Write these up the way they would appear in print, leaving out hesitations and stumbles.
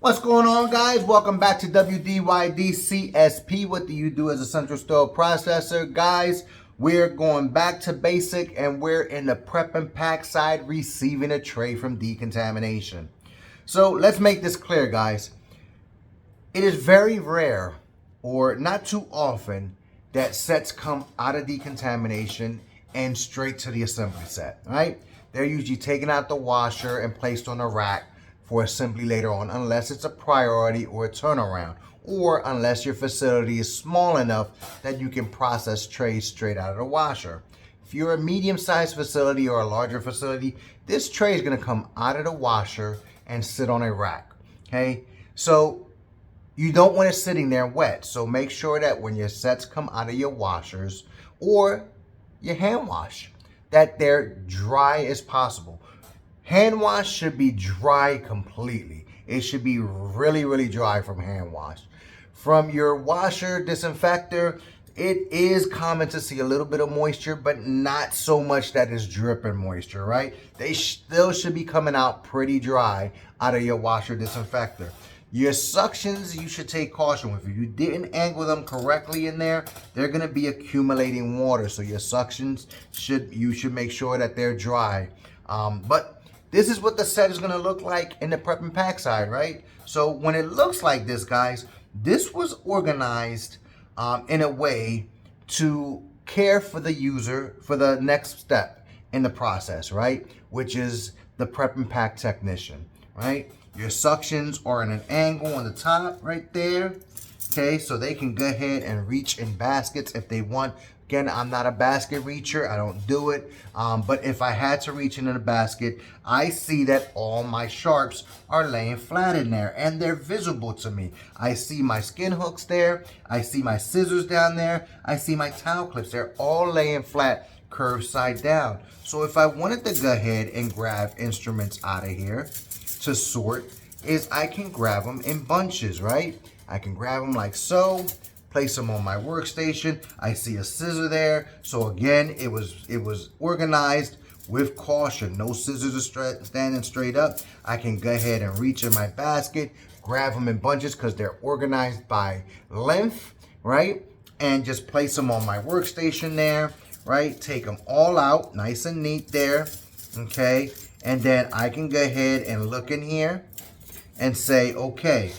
What's going on, guys? Welcome back to W.D.Y.D CSP. What do you do as a central store processor? Guys, we're going back to basic and we're in the prep and pack side, receiving a tray from decontamination. So let's make this clear, guys. It is very rare or not too often that sets come out of decontamination and straight to the assembly set, right? They're usually taken out the washer and placed on a rack for assembly later on, unless it's a priority or a turnaround, or unless your facility is small enough that you can process trays straight out of the washer. If you're a medium-sized facility or a larger facility, this tray is going to come out of the washer and sit on a rack, okay? So you don't want it sitting there wet, so make sure that when your sets come out of your washers or your hand wash, that they're dry as possible. Hand wash should be dry completely. It should be really, really dry from hand wash. From your washer disinfector, it is common to see a little bit of moisture, but not so much that is dripping moisture, right? They still should be coming out pretty dry out of your washer disinfector. Your suctions, you should take caution with. If you didn't angle them correctly in there, they're gonna be accumulating water. So your suctions, you should make sure that they're dry. But this is what the set is gonna look like in the prep and pack side, right? So when it looks like this, guys, this was organized in a way to care for the user for the next step in the process, right? Which is the prep and pack technician, right? Your suctions are at an angle on the top right there, okay? So they can go ahead and reach in baskets if they want. Again, I'm not a basket reacher, I don't do it, but if I had to reach into the basket, I see that all my sharps are laying flat in there and they're visible to me. I see my skin hooks there, I see my scissors down there, I see my towel clips, they're all laying flat, curved side down. So if I wanted to go ahead and grab instruments out of here to sort, is I can grab them in bunches, right? I can grab them like so, place them on my workstation. I see a scissor there. So again, it was organized with caution. No scissors are standing straight up. I can go ahead and reach in my basket, grab them in bunches because they're organized by length, right? And just place them on my workstation there, right? Take them all out, nice and neat there, okay? And then I can go ahead and look in here and say, okay,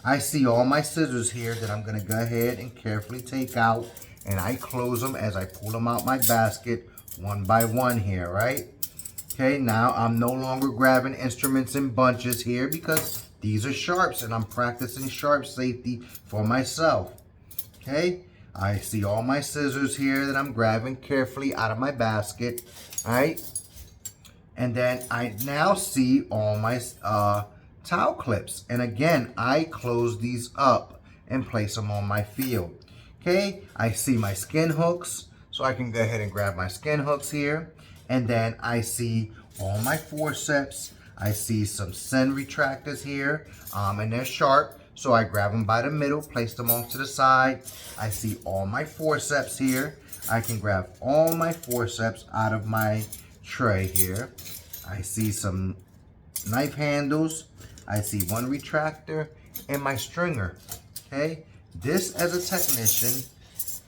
I see all my scissors here that I'm going to go ahead and carefully take out, and I close them as I pull them out my basket one by one here, right? Okay, now I'm no longer grabbing instruments in bunches here because these are sharps and I'm practicing sharp safety for myself. Okay, I see all my scissors here that I'm grabbing carefully out of my basket, right? And then I now see all my towel clips, and again I close these up and place them on my field. Okay, I see my skin hooks, so I can go ahead and grab my skin hooks here, and then I see all my forceps. I see some send retractors here, and they're sharp, so I grab them by the middle, place them off to the side. I see all my forceps here. I can grab all my forceps out of my tray here. I see some knife handles. I see one retractor and my stringer, okay? This, as a technician,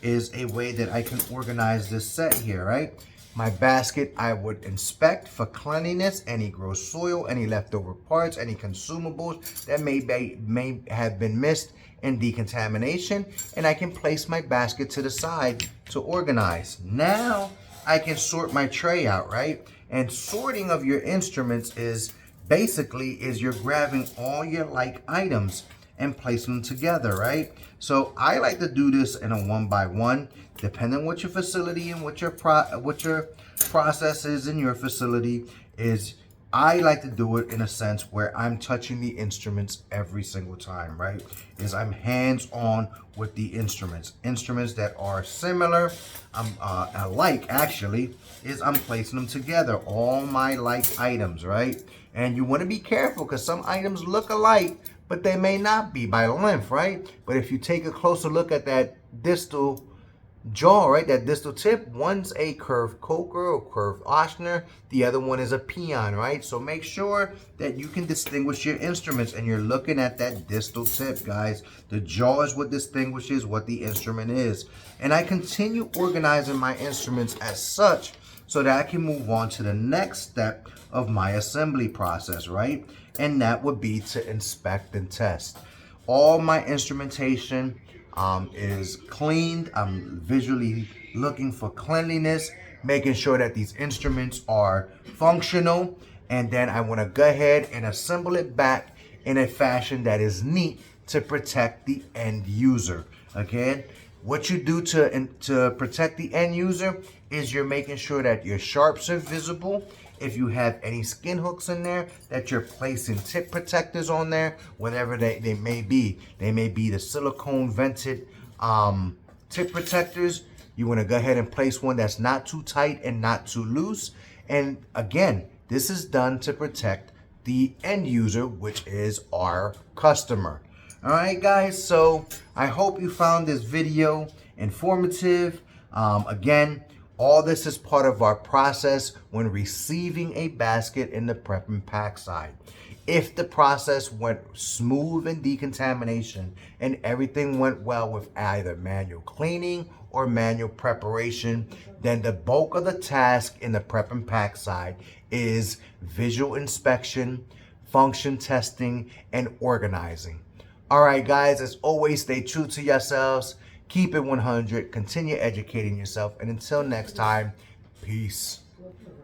is a way that I can organize this set here, right? My basket, I would inspect for cleanliness, any gross soil, any leftover parts, any consumables that may have been missed in decontamination, and I can place my basket to the side to organize. Now, I can sort my tray out, right? And sorting of your instruments is basically you're grabbing all your like items and placing them together, right? So I like to do this in a one by one, depending on what your facility and what your process is in your facility is. I like to do it in a sense where I'm touching the instruments every single time, right? Is I'm hands-on with the instruments. Instruments that are similar, alike actually, is I'm placing them together. All my like items, right? And you want to be careful because some items look alike, but they may not be by length, right? But if you take a closer look at that distal jaw, right? That distal tip. One's a curved Coker or curved Ochsner. The other one is a peon, right? So make sure that you can distinguish your instruments and you're looking at that distal tip, guys. The jaw is what distinguishes what the instrument is. And I continue organizing my instruments as such so that I can move on to the next step of my assembly process, right? And that would be to inspect and test. All my instrumentation is cleaned. I'm visually looking for cleanliness, making sure that these instruments are functional, and then I want to go ahead and assemble it back in a fashion that is neat to protect the end user. Again, what you do to protect the end user is you're making sure that your sharps are visible. If you have any skin hooks in there, that you're placing tip protectors on there, whatever they may be. They may be the silicone vented tip protectors. You want to go ahead and place one that's not too tight and not too loose. And again, this is done to protect the end user, which is our customer. All right, guys, so I hope you found this video informative. Again, all this is part of our process when receiving a basket in the prep and pack side. If the process went smooth in decontamination and everything went well with either manual cleaning or manual preparation, then the bulk of the task in the prep and pack side is visual inspection, function testing, and organizing. All right, guys, as always, stay true to yourselves. Keep it 100. Continue educating yourself. And until next time, peace.